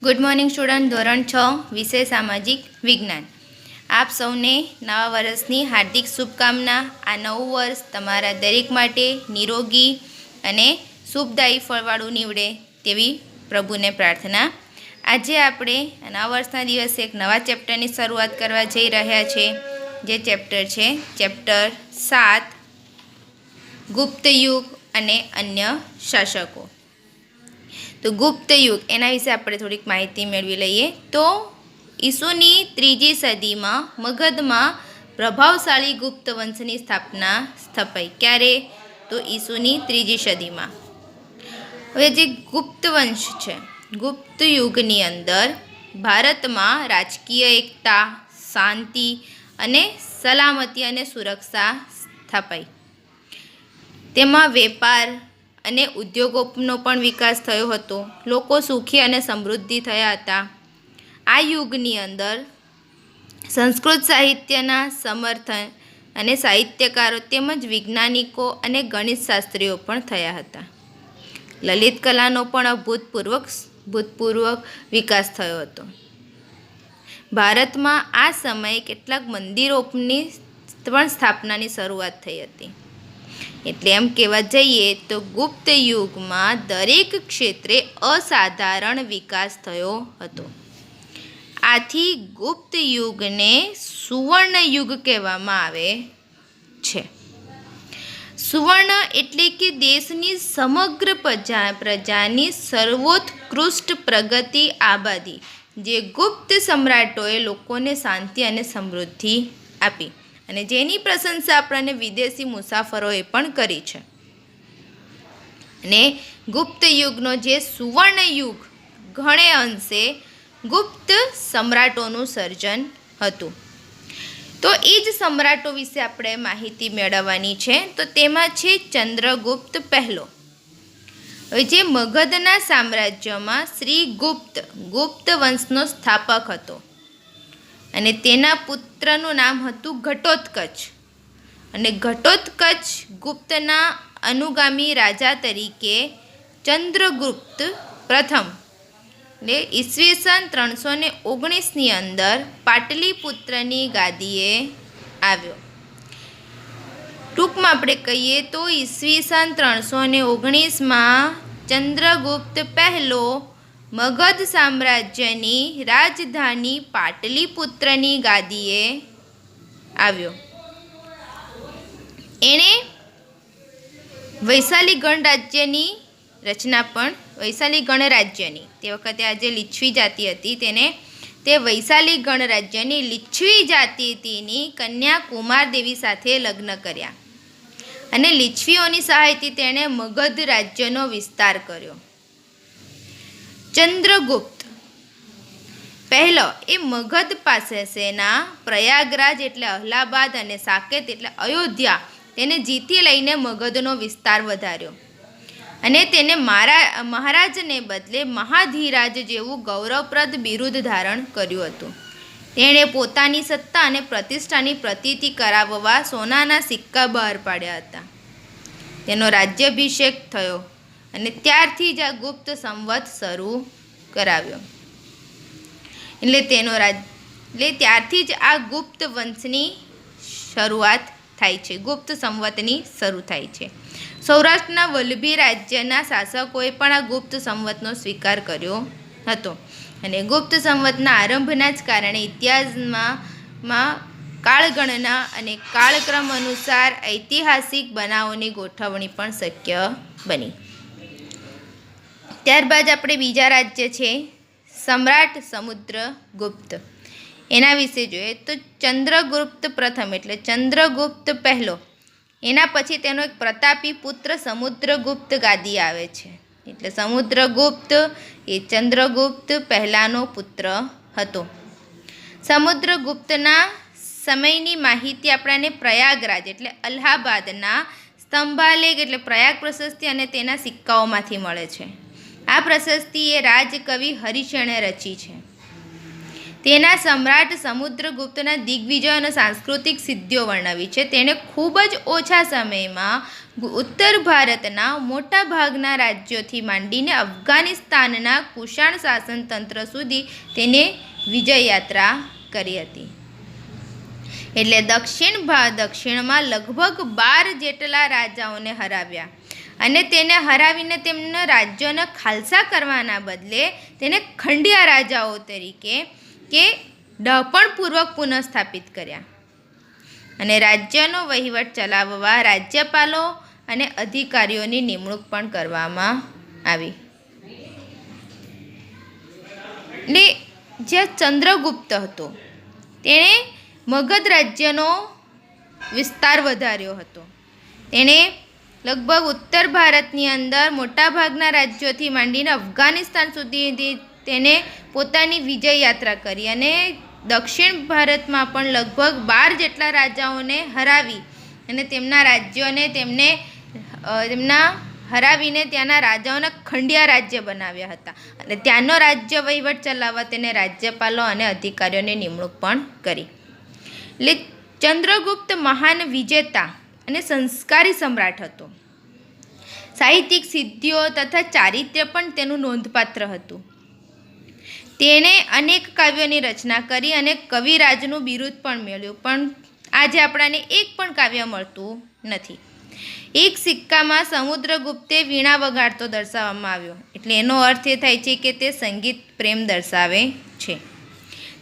Good morning student, ધોરણ 6 વિષય સામાજિક વિજ્ઞાન. આપ સૌને નવા વર્ષની હાર્દિક શુભકામના. આ નવું વર્ષ તમારા દરેક માટે નિરોગી અને શુભદાયી ફળવાળું નીવડે તેવી પ્રભુને પ્રાર્થના. આજે આપણે નવા વર્ષના દિવસે એક નવા ચેપ્ટરની શરૂઆત કરવા જઈ રહ્યા છે, જે ચેપ્ટર છે ચેપ્ટર 7, ગુપ્ત યુગ અને અન્ય શાસકો. તો ગુપ્ત યુગ એના વિશે આપણે થોડીક માહિતી મેળવી લઈએ. તો ઈસુની 3જી સદીમાં મગધમાં પ્રભાવશાળી ગુપ્ત વંશની સ્થાપના સ્થપાઈ. ક્યારે? તો ઈસુની 3જી સદીમાં. હવે જે ગુપ્ત વંશ છે, ગુપ્ત યુગની અંદર ભારતમાં રાજકીય એકતા, શાંતિ અને સલામતી અને સુરક્ષા સ્થપાઈ. તેમાં વેપાર અને ઉદ્યોગોનો પણ વિકાસ થયો હતો. લોકો સુખી અને સમૃદ્ધિ થયા હતા. આ યુગની અંદર સંસ્કૃત સાહિત્યના સમર્થન અને સાહિત્યકારો તેમજ વૈજ્ઞાનિકો અને ગણિતશાસ્ત્રીઓ પણ થયા હતા. લલિત કલાનો પણ અભૂતપૂર્વ વિકાસ થયો હતો. ભારતમાં આ સમયે કેટલાક મંદિરોની પણ સ્થાપનાની શરૂઆત થઈ હતી. એટલે એમ કહેવા જઈએ તો ગુપ્ત યુગમાં દરેક ક્ષેત્રે અસાધારણ વિકાસ થયો હતો. આથી ગુપ્ત યુગને સુવર્ણ યુગ કહેવામાં આવે છે. સુવર્ણ એટલે કે દેશની સમગ્ર પ્રજાની સર્વોત્કૃષ્ટ પ્રગતિ, આબાદી, જે ગુપ્ત સમ્રાટોએ લોકોને શાંતિ અને સમૃદ્ધિ આપી અને જેની પ્રશંસા આપણને વિદેશી મુસાફરોએ પણ કરી છે. અને ગુપ્ત યુગનો જે સુવર્ણ યુગ ઘણે અંશે ગુપ્ત સમ્રાટોનું સર્જન હતું. તો એ જ સમ્રાટો વિશે આપણે માહિતી મેળવવાની છે. તો તેમાં છે ચંદ્રગુપ્ત પહેલો. હવે જે મગધના સામ્રાજ્યમાં શ્રી ગુપ્ત વંશનો સ્થાપક હતો અને તેના પુત્રનું નામ હતું ઘટોત્કચ. અને ઘટોત્કચ ગુપ્તના અનુગામી રાજા તરીકે ચંદ્રગુપ્ત પ્રથમ એટલે ઈસવીસન 319ની અંદર પાટલીપુત્રની ગાદીએ આવ્યો. ટૂંકમાં આપણે કહીએ તો ઈસવીસન 319માં ચંદ્રગુપ્ત પહેલો મગધ સામ્રાજ્યની રાજધાની પાટલીપુત્રની ગાદીએ આવ્યો. એણે વૈશાલી ગણરાજ્યની રચના પણ વૈશાલી ગણરાજ્યની, તે વખતે આ જે લીચ્છી જાતિ હતી તે વૈશાલી ગણરાજ્યની લીચ્છી જાતિની કન્યા કુમારદેવી સાથે લગ્ન કર્યા અને લીચ્છવીઓની સહાયથી તેણે મગધ રાજ્યનો વિસ્તાર કર્યો. ચંદ્રગુપ્ત પહેલો એ મગધ પાસેના પ્રયાગરાજ એટલે અલ્હાબાદ અને સાકેત એટલે અયોધ્યા તેને જીતી લઈને મગધનો વિસ્તાર વધાર્યો અને તેને મહારાજને બદલે મહાધીરાજ જેવું ગૌરવપ્રદ બિરુદ ધારણ કર્યું હતું. તેણે પોતાની સત્તા અને પ્રતિષ્ઠાની પ્રતીતિ કરાવવા સોનાના સિક્કા બહાર પાડ્યા હતા. તેનો રાજ્યાભિષેક થયો અને ત્યારથી જ આ ગુપ્ત સંવત શરૂ કરાવ્યો. એટલે ત્યારથી જ આ ગુપ્ત વંશની શરૂઆત થાય છે, ગુપ્ત સંવતની શરૂ થાય છે. સૌરાષ્ટ્રના વલ્લભી રાજ્યના શાસકોએ પણ આ ગુપ્ત સંવતનો સ્વીકાર કર્યો હતો અને ગુપ્ત સંવતના આરંભના જ કારણે ઇતિહાસમાં કાળગણના અને કાળક્રમ અનુસાર ઐતિહાસિક બનાવોની ગોઠવણી પણ શક્ય બની. ત્યારબાદ આપણે બીજા રાજ્ય છે સમ્રાટ સમુદ્રગુપ્ત. એના વિશે જોઈએ તો ચંદ્રગુપ્ત પ્રથમ એટલે ચંદ્રગુપ્ત પહેલો, એના પછી તેનો એક પ્રતાપી પુત્ર સમુદ્રગુપ્ત ગાદી આવે છે. એટલે સમુદ્રગુપ્ત એ ચંદ્રગુપ્ત પહેલાનો પુત્ર હતો. સમુદ્રગુપ્તના સમયની માહિતી આપણને પ્રયાગરાજ એટલે અલ્હાબાદના સ્તંભાલેખ એટલે પ્રયાગ પ્રશસ્તિ અને તેના સિક્કાઓમાંથી મળે છે. આ પ્રશસ્તિ એ રાજકવિ હરિશેણે રચી છે. તેના સમ્રાટ સમુદ્રગુપ્તના દિગ્વિજય અને સાંસ્કૃતિક સિદ્ધિઓ વર્ણવી છે. તેણે ખૂબ જ ઓછા સમયમાં ઉત્તર ભારતના મોટા ભાગના રાજ્યોથી માંડીને અફઘાનિસ્તાનના કુષાણ શાસન તંત્ર સુધી તેને વિજય યાત્રા કરી હતી. એટલે દક્ષિણમાં લગભગ 12 જેટલા રાજાઓને હરાવ્યા અને તેને હરાવીને તેમના રાજ્યોને ખાલસા કરવાના બદલે તેને ખંડિયા રાજાઓ તરીકે કે ડહાપણપૂર્વક પુનઃસ્થાપિત કર્યા અને રાજ્યનો વહીવટ ચલાવવા રાજ્યપાલો અને અધિકારીઓની નિમણૂક પણ કરવામાં આવી. એટલે જે ચંદ્રગુપ્ત હતો તેણે મગધ રાજ્યનો વિસ્તાર વધાર્યો હતો. તેણે લગભગ ઉત્તર ભારતની અંદર મોટાભાગના રાજ્યોથી માંડીને અફઘાનિસ્તાન સુધી તેને પોતાની વિજય યાત્રા કરી અને દક્ષિણ ભારતમાં પણ લગભગ 12 જેટલા રાજાઓને હરાવી અને તેમના રાજ્યોને તેમના હરાવીને ત્યાંના રાજાઓને ખંડિયા રાજ્ય બનાવ્યા હતા અને ત્યાંનો રાજ્ય વહીવટ ચલાવવા તેને રાજ્યપાલો અને અધિકારીઓની નિમણૂક પણ કરી. એટલે ચંદ્રગુપ્ત મહાન વિજેતા અને સંસ્કારી સમ્રાટ હતો. સાહિત્યિક સિદ્ધિઓ તથા ચારિત્ર્ય પણ તેનું નોંધપાત્ર હતું. તેણે અનેક કાવ્યોની રચના કરી અને કવિરાજનું બિરુદ પણ મેળવ્યું, પણ આજે આપણાને એક પણ કાવ્ય મળતું નથી. એક સિક્કામાં સમુદ્રગુપ્તે વીણા વગાડતો દર્શાવવામાં આવ્યો, એટલે એનો અર્થ એ થાય છે કે તે સંગીત પ્રેમ દર્શાવે છે.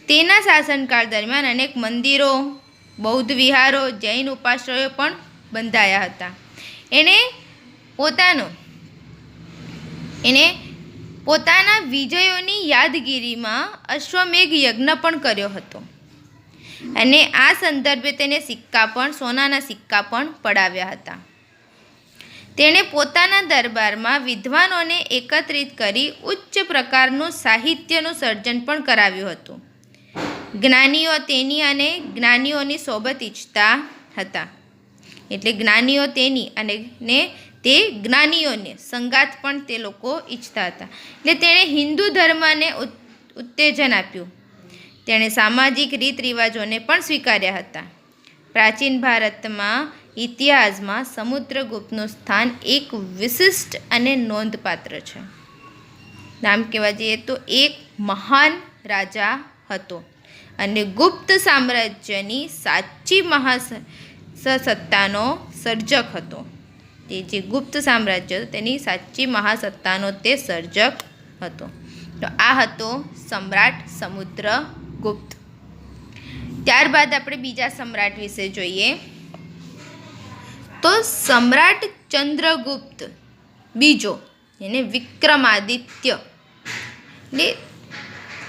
તેના શાસનકાળ દરમિયાન અનેક મંદિરો, બૌદ્ધ વિહારો, જૈન ઉપાશ્રયો પણ બંધાયા હતા. એણે પોતાના વિજયોની યાદગીરીમાં અશ્વમેઘ યજ્ઞ પણ કર્યો હતો અને આ સંદર્ભે તેને સોનાના સિક્કા પણ પડાવ્યા હતા. તેણે પોતાના દરબારમાં વિદ્વાનોને એકત્રિત કરી ઉચ્ચ પ્રકારનું સાહિત્યનું સર્જન પણ કરાવ્યું હતું. જ્ઞાનીઓ તેની અને જ્ઞાનીઓની સોબત ઈચ્છતા હતા. એટલે જ્ઞાનીઓ તેની અને તે જ્ઞાનીઓને સંગાત પણ તે લોકો ઈચ્છતા હતા. એટલે તેણે હિન્દુ ધર્મને ઉત્તેજન આપ્યું. તેણે સામાજિક રીત રિવાજોને પણ સ્વીકાર્યા હતા. પ્રાચીન ભારતમાં ઇતિહાસમાં સમુદ્રગુપ્તનું સ્થાન એક વિશિષ્ટ અને નોંધપાત્ર છે. નામ કહેવા જઈએ તો એક મહાન રાજા હતો અને ગુપ્ત સામ્રાજ્યની સાચી મહાસત્તાનો સર્જક હતો. તે જે ગુપ્ત સામ્રાજ્ય હતું તેની સાચી મહાસત્તાનો તે સર્જક હતો. તો આ હતો સમ્રાટ સમુદ્રગુપ્ત. ત્યારબાદ આપણે બીજા સમ્રાટ વિશે જોઈએ તો સમ્રાટ ચંદ્રગુપ્ત બીજો, એને વિક્રમાદિત્ય. એટલે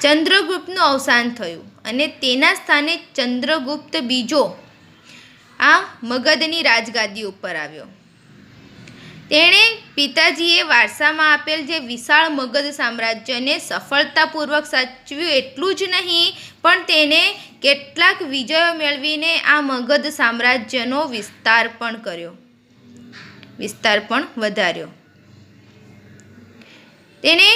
ચંદ્રગુપ્તનું અવસાન થયું અને તેના સ્થાને ચંદ્રગુપ્ત બીજો આ મગધની રાજગાદી ઉપર આવ્યો. તેણે પિતાજીએ વારસામાં આપેલ જે વિશાળ મગધ સામ્રાજ્યને સફળતાપૂર્વક સાચવ્યું એટલું જ નહીં, પણ તેને કેટલાક વિજયો મેળવીને આ મગધ સામ્રાજ્યનો વિસ્તાર પણ વધાર્યો. તેને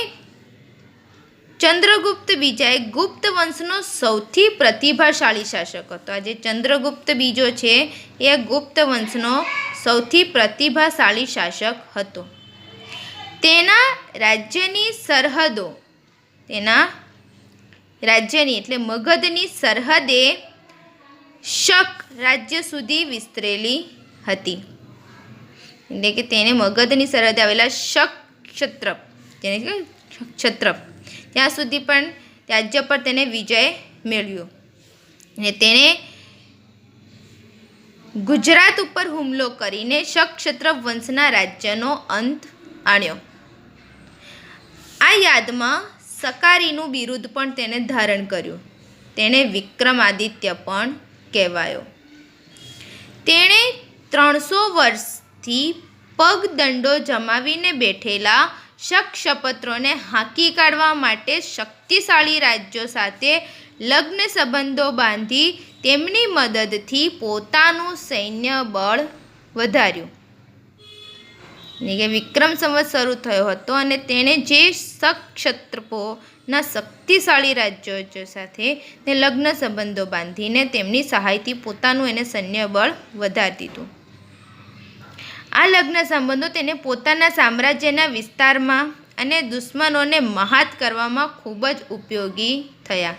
ચંદ્રગુપ્ત બીજાએ ગુપ્ત વંશનો સૌથી પ્રતિભાશાળી શાસક હતો. આ જે ચંદ્રગુપ્ત બીજો છે એ ગુપ્ત વંશનો સૌથી પ્રતિભાશાળી શાસક હતો. તેના રાજ્યની એટલે મગધની સરહદે શક રાજ્ય સુધી વિસ્તરેલી હતી. એટલે કે તેને મગધની સરહદે આવેલા શક ક્ષત્રપ ત્યાં સુધી પણ રાજ્ય પર તેને વિજય મેળવ્યો અને તેણે ગુજરાત ઉપર હુમલો કરીને શક વંશના રાજ્યનો અંત આણ્યો. આ યાદમાં સકારીનું બિરુદ પણ તેને ધારણ કર્યું. તેને વિક્રમાદિત્ય પણ કહેવાયો. તેણે 300 વર્ષથી પગદંડો જમાવીને બેઠેલા શક હાંકી કાઢવા માટે શક્તિશાળી રાજ્યો સાથે લગ્ન સંબંધો બાંધી તેમની મદદથી પોતાનું સૈન્ય બળ વધાર્યું. એટલે કે વિક્રમ સંવત શરૂ થયો હતો અને તેણે જે ક્ષત્રપોના શક્તિશાળી રાજ્યો સાથે તે લગ્ન સંબંધો બાંધીને તેમની સહાયથી પોતાનું એને સૈન્ય બળ વધારી દીધું. આ લગ્ન સંબંધો તેને પોતાના સામ્રાજ્યના વિસ્તારમાં અને દુશ્મનોને મહાત કરવામાં ખૂબ જ ઉપયોગી થયા.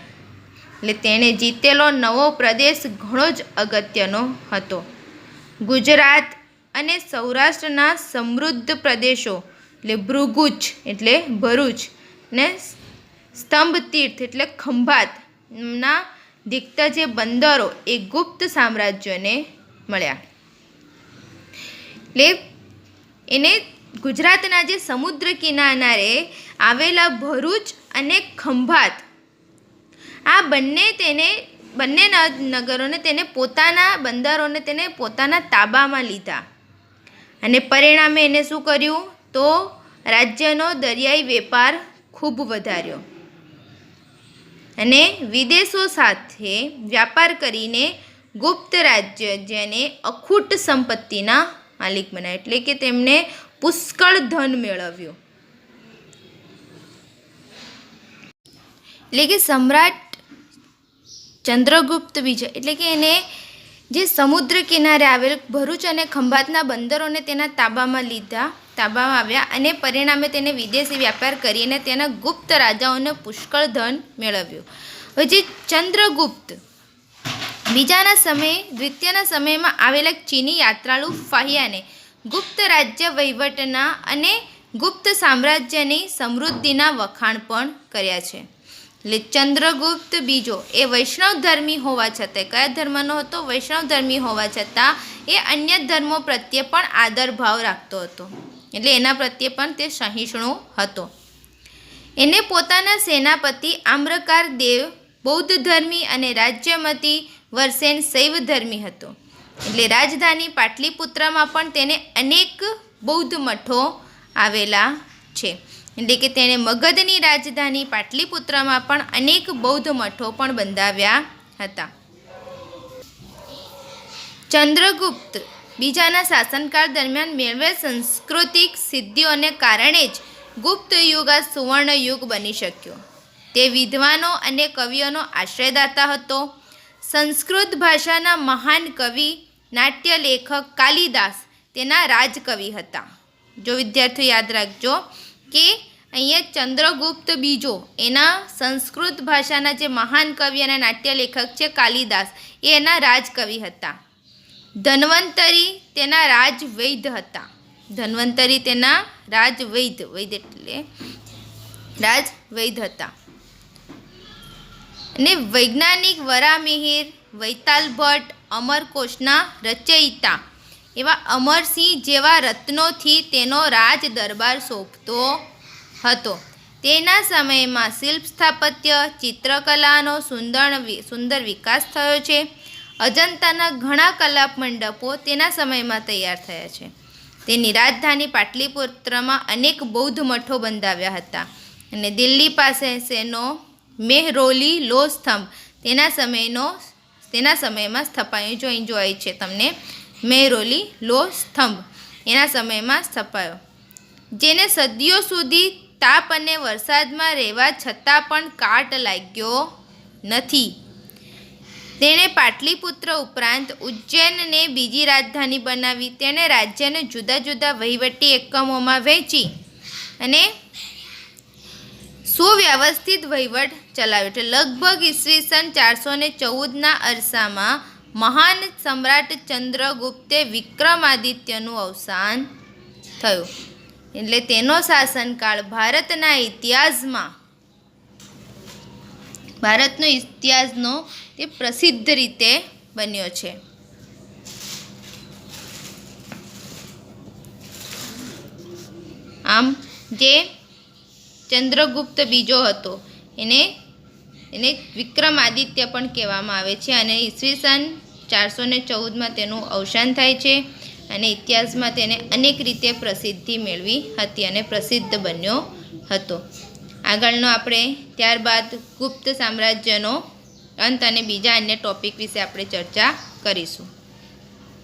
એટલે તેણે જીતેલો નવો પ્રદેશ ઘણો જ અગત્યનો હતો. ગુજરાત અને સૌરાષ્ટ્રના સમૃદ્ધ પ્રદેશો એટલે ભૃગુચ એટલે ભરૂચ ને સ્તંભ તીર્થ એટલે ખંભાતના દિગ્ગજ બંદરો એ ગુપ્ત સામ્રાજ્યને મળ્યા. એટલે એને ગુજરાતના જે સમુદ્ર કિનારે આવેલા ભરૂચ અને ખંભાત આ બંને નગરોને તેને પોતાના બંદરોને તેને પોતાના તાબામાં લીધા અને પરિણામે એને શું કર્યું તો રાજ્યનો દરિયાઈ વેપાર ખૂબ વધાર્યો અને વિદેશો સાથે વ્યાપાર કરીને ગુપ્ત રાજ્ય જેને અખૂટ સંપત્તિના માલિક બનાવ્યા. એટલે કે તેમને પુષ્કળ ધન મેળવ્યું. એટલે કે સમ્રાટ ચંદ્રગુપ્ત બીજા એટલે કે એને જે સમુદ્ર કિનારે આવેલ ભરૂચ અને ખંભાતના બંદરોને તેના તાબામાં આવ્યા અને પરિણામે તેને વિદેશી વ્યાપાર કરીને તેના ગુપ્ત રાજાઓને પુષ્કળ ધન મેળવ્યું. હવે જે ચંદ્રગુપ્ત દ્વિતીયના સમયમાં આવેલા ચીની યાત્રાળુ ફાહિયાને ગુપ્ત રાજ્ય વહીવટના અને ગુપ્ત સામ્રાજ્યની સમૃદ્ધિના વખાણ પણ કર્યા છે. એટલે ચંદ્રગુપ્ત બીજો એ વૈષ્ણવ ધર્મી હોવા છતાં કયા ધર્મનો હતો? વૈષ્ણવ ધર્મી હોવા છતાં એ અન્ય ધર્મો પ્રત્યે પણ આદર ભાવ રાખતો હતો. એટલે એના પ્રત્યે પણ તે સહિષ્ણુ હતો. એને પોતાના સેનાપતિ આમ્રકાર દેવ બૌદ્ધ ધર્મી અને રાજ્યમતી વરસેન શૈવ ધર્મી હતો. એટલે રાજધાની પાટલીપુત્રમાં પણ તેને અનેક બૌદ્ધ મઠો આવેલા છે. એટલે કે તેણે મગધની રાજધાની પાટલીપુત્રમાં પણ અનેક બૌદ્ધ મઠો પણ બંધાવ્યા હતા. ચંદ્રગુપ્ત બીજાના શાસનકાળ દરમિયાન મેળવેલ સાંસ્કૃતિક સિદ્ધિઓને કારણે જ ગુપ્ત યુગ આ સુવર્ણ યુગ બની શક્યો. તે વિદ્વાનો અને કવિઓનો આશ્રયદાતા હતો. સંસ્કૃત ભાષાના મહાન કવિ નાટ્ય લેખક કાલિદાસ તેના રાજકવિ હતા. જો વિદ્યાર્થીઓ યાદ રાખજો કે અહીંયા ચંદ્રગુપ્ત બીજો એના સંસ્કૃત ભાષાના જે મહાન કવિ અને નાટ્ય લેખક છે કાલિદાસ એ એના રાજકવિ હતા. ધન્વંતરી તેના રાજવૈદ્ય હતા. ધન્વંતરી તેના રાજવૈદ્ય એટલે રાજવૈદ્ય હતા. અને વૈજ્ઞાનિક વરામિહિર, વૈતાલ ભટ્ટ, અમરકોશના રચયિતા એવા અમરસિંહ જેવા રત્નોથી તેનો રાજ દરબાર શોભતો હતો. તેના સમયમાં શિલ્પ સ્થાપત્ય ચિત્રકલાનો સુંદર વિકાસ થયો છે. અજંતાના ઘણા કલા મંડપો તેના સમયમાં તૈયાર થયા છે. તેની રાજધાની પાટલીપુત્રમાં અનેક બૌદ્ધ મઠો બંધાવ્યા હતા અને દિલ્હી પાસે તેનો મેહરોલી લો સ્તંભ તેના સમયમાં સ્થપાયો. જોઈ છે તમને મેહરોલી લો સ્તંભ એના સમયમાં સ્થપાયો, જેને સદીઓ સુધી તાપ અને વરસાદમાં રહેવા છતાં પણ કાટ લાગ્યો નથી. તેણે પાટલીપુત્ર ઉપરાંત ઉજ્જૈનને બીજી રાજધાની બનાવી. તેણે રાજ્યને જુદા જુદા વહીવટી એકમોમાં વહેંચી અને સુવ્યવસ્થિત વહીવટ ચલાવ્યો. એટલે લગભગ ઈસવીસન 414ના અરસામાં મહાન સમ્રાટ ચંદ્રગુપ્તે વિક્રમાદિત્યનું અવસાન થયું. એટલે તેનો શાસનકાળ ભારતનો ઇતિહાસનો તે પ્રસિદ્ધ રીતે બન્યો છે. આમ જે ચંદ્રગુપ્ત બીજો હતો એને વિક્રમાદિત્ય પણ કહેવામાં આવે છે અને ઈસવીસન 414માં તેનું અવસાન થાય છે અને ઇતિહાસમાં તેને અનેક રીતે પ્રસિદ્ધિ મેળવી હતી અને પ્રસિદ્ધ બન્યો હતો. આગળનો આપણે ત્યારબાદ ગુપ્ત સામ્રાજ્યનો અંત અને બીજા અન્ય ટોપિક વિશે આપણે ચર્ચા કરીશું.